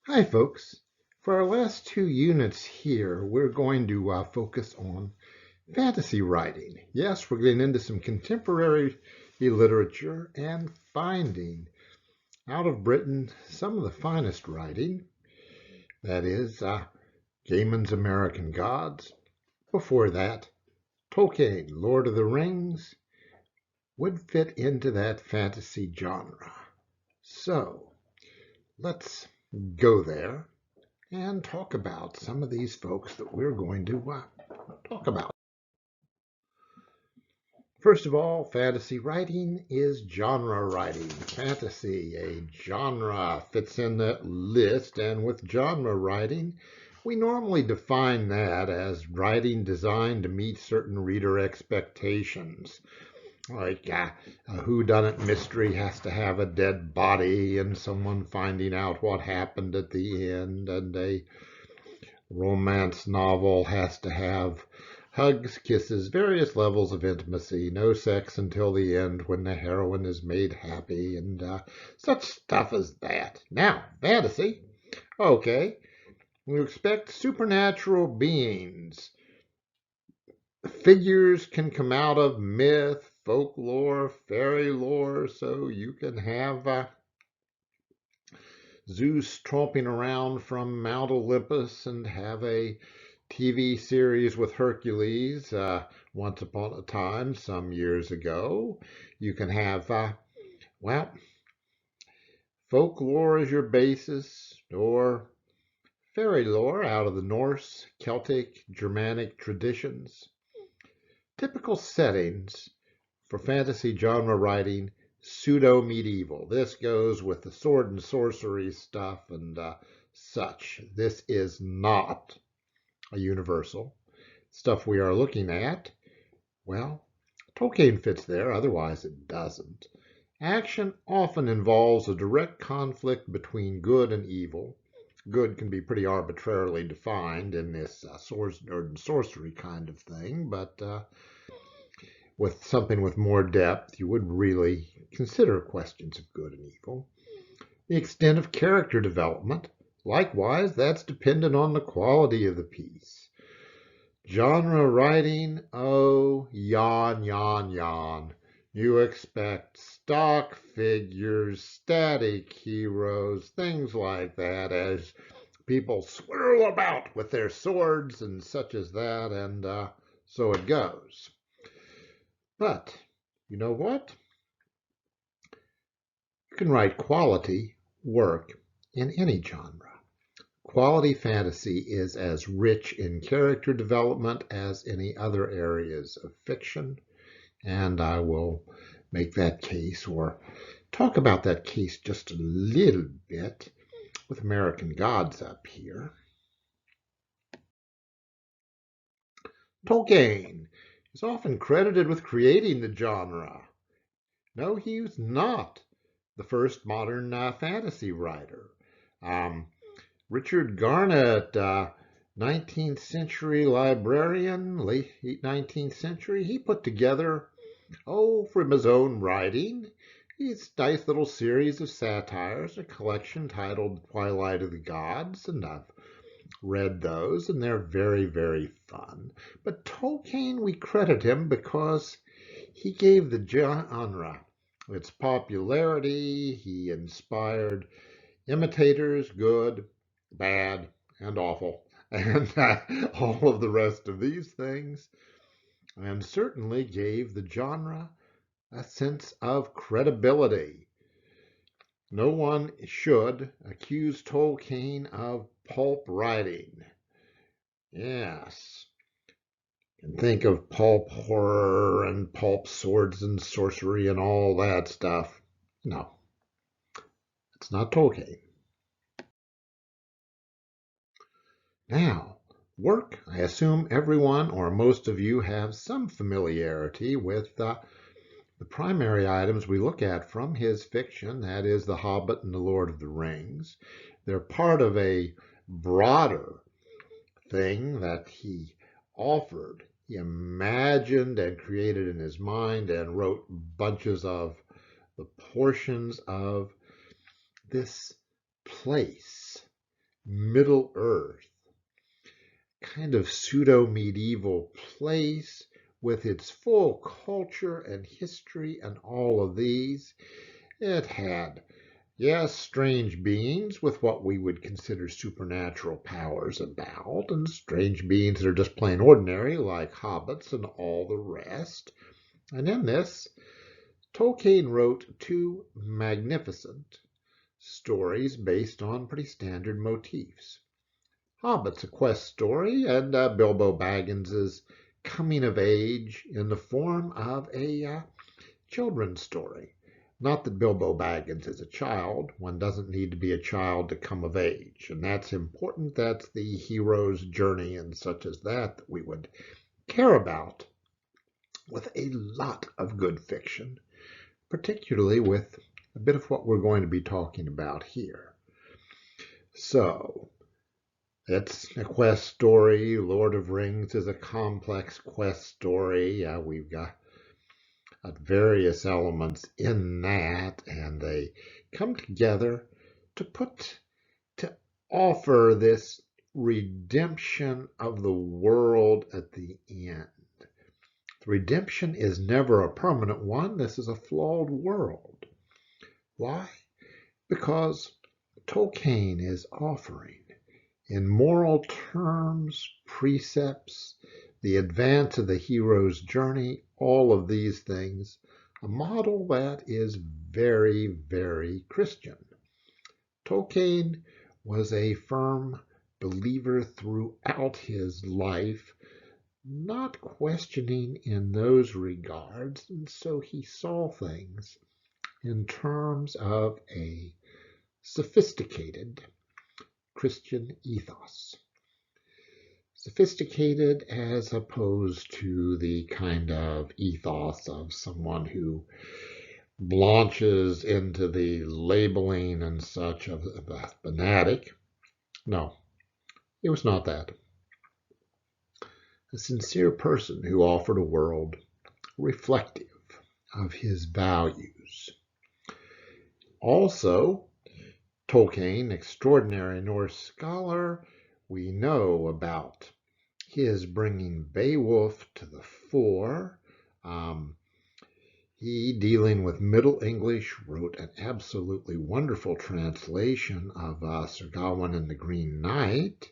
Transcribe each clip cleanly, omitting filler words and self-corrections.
Hi folks. For our last two units here, we're going to focus on fantasy writing. Yes, we're getting into some contemporary literature and finding out of Britain some of the finest writing. That is Gaiman's American Gods. Before that, Tolkien, Lord of the Rings, would fit into that fantasy genre. So let's go there and talk about some of these folks that we're going to talk about. First of all, fantasy writing is genre writing. Fantasy, a genre, fits in that list, and with genre writing, we normally define that as writing designed to meet certain reader expectations. Like a whodunit mystery has to have a dead body and someone finding out what happened at the end, and a romance novel has to have hugs, kisses, various levels of intimacy, no sex until the end when the heroine is made happy, and such stuff as that. Now, fantasy. Okay, you expect supernatural beings. Figures can come out of myth, folklore, fairy lore, so you can have Zeus tromping around from Mount Olympus and have a TV series with Hercules once upon a time, some years ago. You can have, well, folklore as your basis, or fairy lore out of the Norse, Celtic, Germanic traditions. Typical settings for fantasy genre writing, pseudo-medieval. This goes with the sword and sorcery stuff and such. This is not a universal. Stuff we are looking at, well, Tolkien fits there, otherwise it doesn't. Action often involves a direct conflict between good and evil. Good can be pretty arbitrarily defined in this sword and sorcery kind of thing, but with something with more depth, you would really consider questions of good and evil. The extent of character development, likewise, that's dependent on the quality of the piece. Genre writing, oh, yawn, yawn, yawn. You expect stock figures, static heroes, things like that, as people swirl about with their swords and such as that, and so it goes. But you know what? You can write quality work in any genre. Quality fantasy is as rich in character development as any other areas of fiction, and I will make that case or talk about that case just a little bit with American Gods up here. Tolkien is often credited with creating the genre. No, he was not the first modern fantasy writer. Um, Richard Garnett, 19th century librarian, late 19th century, he put together, from his own writing, his nice little series of satires, a collection titled Twilight of the Gods, and I've read those, and they're very, very fun. But Tolkien, we credit him because he gave the genre its popularity. He inspired imitators, good, bad, and awful, and all of the rest of these things, and certainly gave the genre a sense of credibility. No one should accuse Tolkien of pulp writing. Yes, and think of pulp horror and pulp swords and sorcery and all that stuff. No, it's not Tolkien. Now, work. I assume everyone or most of you have some familiarity with the primary items we look at from his fiction, that is The Hobbit and The Lord of the Rings. They're part of a broader thing that he offered. He imagined and created in his mind and wrote bunches of the portions of this place. Middle Earth, kind of pseudo-medieval place with its full culture and history and all of these. It had, yes, strange beings with what we would consider supernatural powers about, and strange beings that are just plain ordinary, like hobbits and all the rest. And in this, Tolkien wrote two magnificent stories based on pretty standard motifs. Hobbit's a quest story, and Bilbo Baggins's coming of age in the form of a children's story. Not that Bilbo Baggins is a child. One doesn't need to be a child to come of age, and that's important. That's the hero's journey and such as that we would care about with a lot of good fiction, particularly with a bit of what we're going to be talking about here. So, it's a quest story. Lord of Rings is a complex quest story. We've got various elements in that, and they come together to offer this redemption of the world at the end. The redemption is never a permanent one. This is a flawed world. Why? Because Tolkien is offering, in moral terms, precepts, the advance of the hero's journey, all of these things, a model that is very, very Christian. Tolkien was a firm believer throughout his life, not questioning in those regards, and so he saw things in terms of a sophisticated Christian ethos. Sophisticated as opposed to the kind of ethos of someone who launches into the labeling and such of a fanatic. No, it was not that. A sincere person who offered a world reflective of his values. Also, Tolkien, extraordinary Norse scholar, we know about his bringing Beowulf to the fore. He, dealing with Middle English, wrote an absolutely wonderful translation of Sir Gawain and the Green Knight.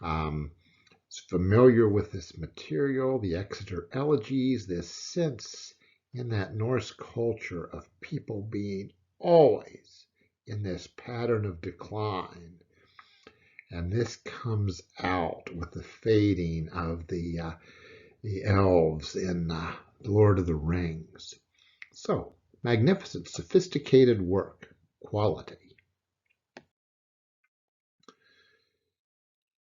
Is familiar with this material, the Exeter Elegies, this sense in that Norse culture of people being always in this pattern of decline. And this comes out with the fading of the elves in Lord of the Rings. So, magnificent, sophisticated work, quality.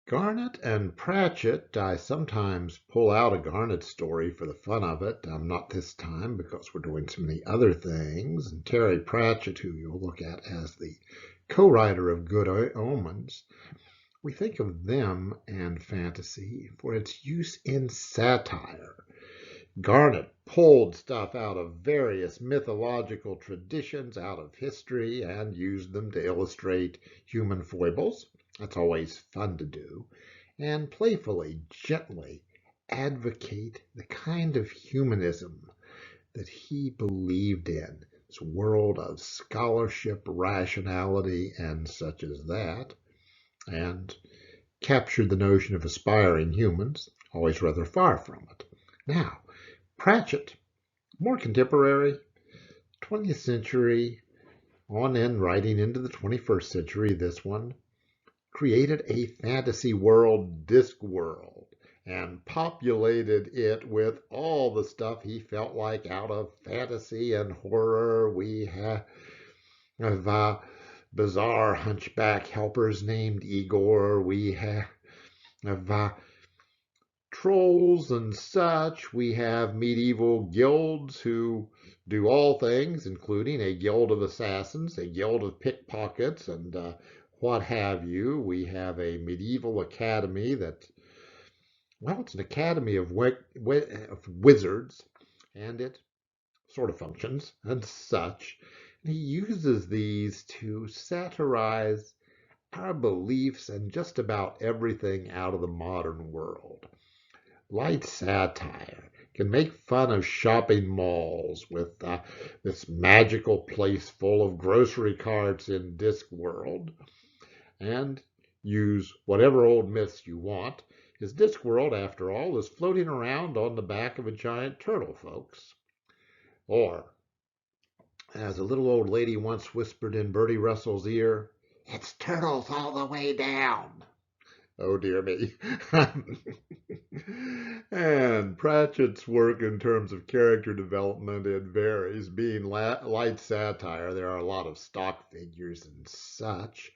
Garnett and Pratchett, I sometimes pull out a Garnett story for the fun of it. Not this time because we're doing so many other things. And Terry Pratchett, who you'll look at as the co-writer of Good Omens, we think of them and fantasy for its use in satire. Garnett pulled stuff out of various mythological traditions, out of history, and used them to illustrate human foibles. That's always fun to do. And playfully, gently advocate the kind of humanism that he believed in. This world of scholarship, rationality, and such as that. And captured the notion of aspiring humans, always rather far from it. Now, Pratchett, more contemporary, 20th century, on in, writing into the 21st century, this one, created a fantasy world, Discworld, and populated it with all the stuff he felt like out of fantasy and horror. We have bizarre hunchback helpers named Igor. We have trolls and such. We have medieval guilds who do all things, including a guild of assassins, a guild of pickpockets, and what have you. We have a medieval academy that, well, it's an academy of wizards, and it sort of functions and such. And he uses these to satirize our beliefs and just about everything out of the modern world. Light satire can make fun of shopping malls with this magical place full of grocery carts in Discworld, and use whatever old myths you want. His Discworld, after all, is floating around on the back of a giant turtle, folks. Or, as a little old lady once whispered in Bertie Russell's ear, it's turtles all the way down. Oh, dear me. And Pratchett's work in terms of character development, it varies. Being light satire, there are a lot of stock figures and such.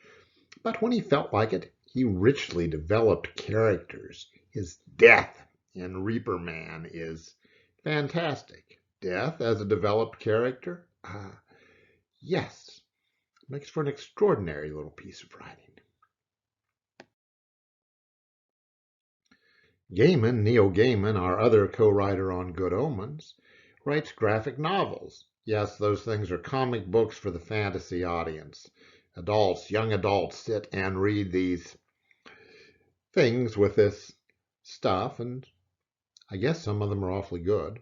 But when he felt like it, he richly developed characters. His Death in Reaper Man is fantastic. Death as a developed character? Yes. Makes for an extraordinary little piece of writing. Gaiman, Neil Gaiman, our other co-writer on Good Omens, writes graphic novels. Yes, those things are comic books for the fantasy audience. Adults, young adults sit and read these things with this stuff, and I guess some of them are awfully good.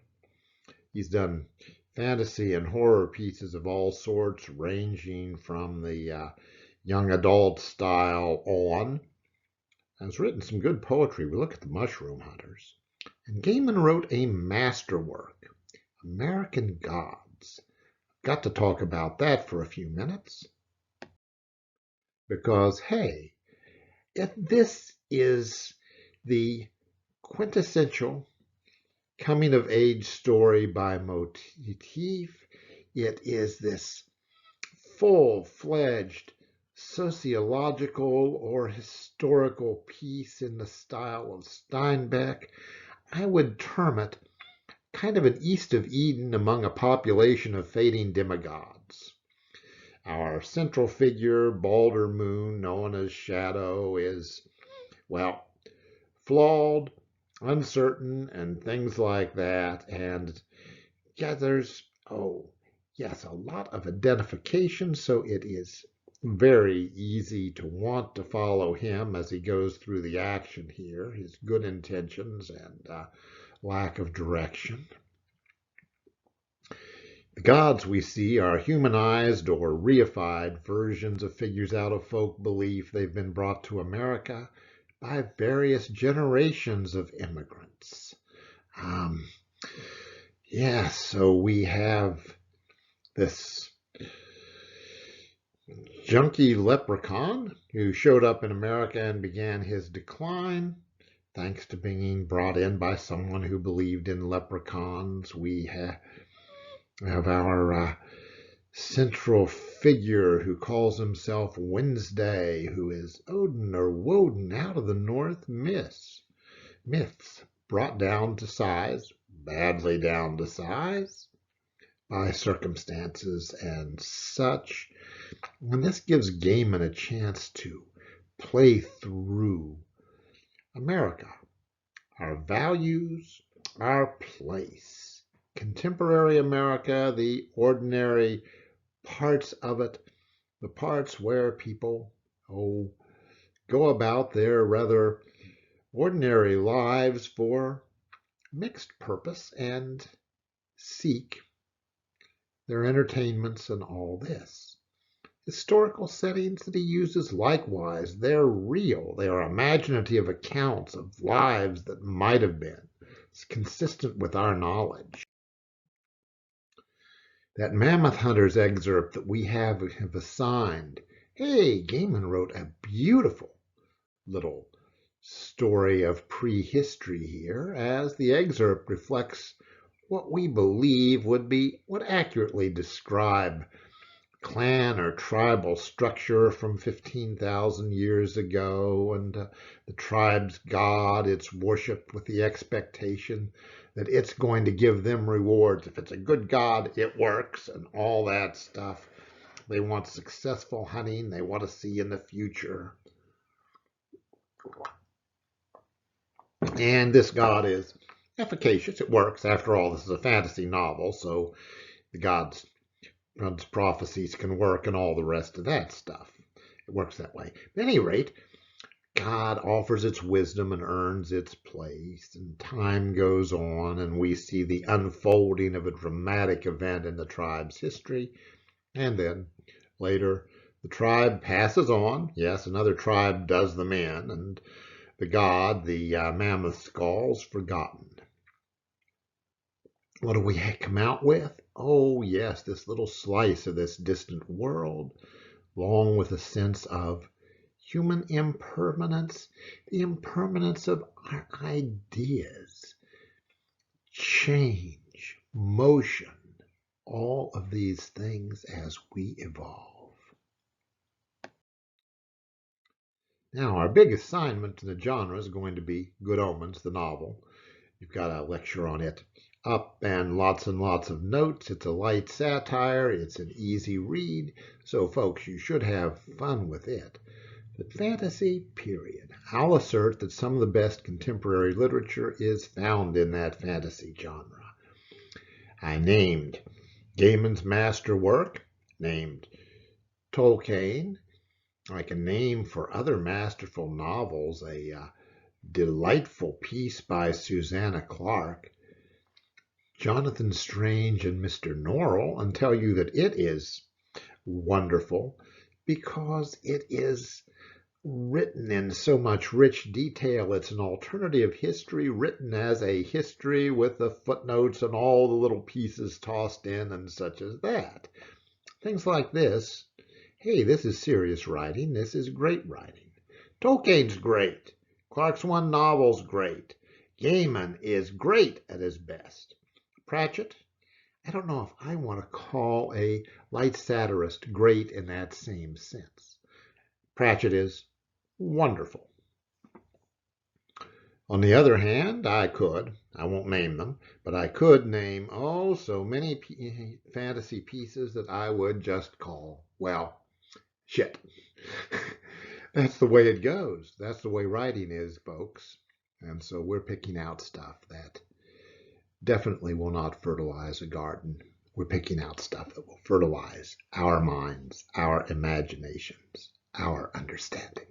He's done fantasy and horror pieces of all sorts, ranging from the young adult style on. Has written some good poetry. We look at the Mushroom Hunters. And Gaiman wrote a masterwork, American Gods. Got to talk about that for a few minutes. Because, hey, if this is the quintessential coming-of-age story by motif, it is this full-fledged sociological or historical piece in the style of Steinbeck. I would term it kind of an East of Eden among a population of fading demigods. Our central figure, Balder Moon, known as Shadow, is, well, flawed, uncertain, and things like that. And yeah, there's, yes, a lot of identification, so it is very easy to want to follow him as he goes through the action here, his good intentions and lack of direction. The gods we see are humanized or reified versions of figures out of folk belief. They've been brought to America by various generations of immigrants. So we have this junkie leprechaun who showed up in America and began his decline thanks to being brought in by someone who believed in leprechauns. We have our central figure who calls himself Wednesday, who is Odin or Woden out of the North myths brought down to size, badly down to size, by circumstances and such. And this gives Gaiman a chance to play through America, our values, our place, contemporary America, the ordinary parts of it, the parts where people, go about their rather ordinary lives for mixed purpose and seek their entertainments and all this. Historical settings that he uses, likewise, they're real. They are imaginative accounts of lives that might have been. It's consistent with our knowledge. That Mammoth Hunters excerpt that we have assigned, hey, Gaiman wrote a beautiful little story of prehistory here, as the excerpt reflects what we believe would accurately describe clan or tribal structure from 15,000 years ago, and the tribe's god, it's worshipped with the expectation that it's going to give them rewards. If it's a good god, it works, and all that stuff. They want successful hunting. They want to see in the future. And this god is efficacious. It works. After all, this is a fantasy novel, so the god's prophecies can work and all the rest of that stuff. It works that way. At any rate, God offers its wisdom and earns its place, and time goes on, and we see the unfolding of a dramatic event in the tribe's history, and then later the tribe passes on. Yes, another tribe does them in, and the god, the mammoth skull, is forgotten. What do we come out with? Oh, yes, this little slice of this distant world, along with a sense of human impermanence, the impermanence of our ideas, change, motion, all of these things as we evolve. Now, our big assignment in the genre is going to be Good Omens, the novel. You've got a lecture on it up and lots of notes. It's a light satire. It's an easy read. So, folks, you should have fun with it. But fantasy, period. I'll assert that some of the best contemporary literature is found in that fantasy genre. I named Gaiman's masterwork, named Tolkien. I can name for other masterful novels a delightful piece by Susanna Clarke, Jonathan Strange and Mr. Norrell, and tell you that it is wonderful because it is written in so much rich detail. It's an alternative history written as a history with the footnotes and all the little pieces tossed in and such as that. Things like this. Hey, this is serious writing. This is great writing. Tolkien's great. Clarke's one novel's great. Gaiman is great at his best. Pratchett, I don't know if I want to call a light satirist great in that same sense. Pratchett is wonderful. On the other hand, I won't name them, but I could name, so many fantasy pieces that I would just call, well, shit. That's the way it goes. That's the way writing is, folks. And so we're picking out stuff that definitely will not fertilize a garden. We're picking out stuff that will fertilize our minds, our imaginations, our understanding.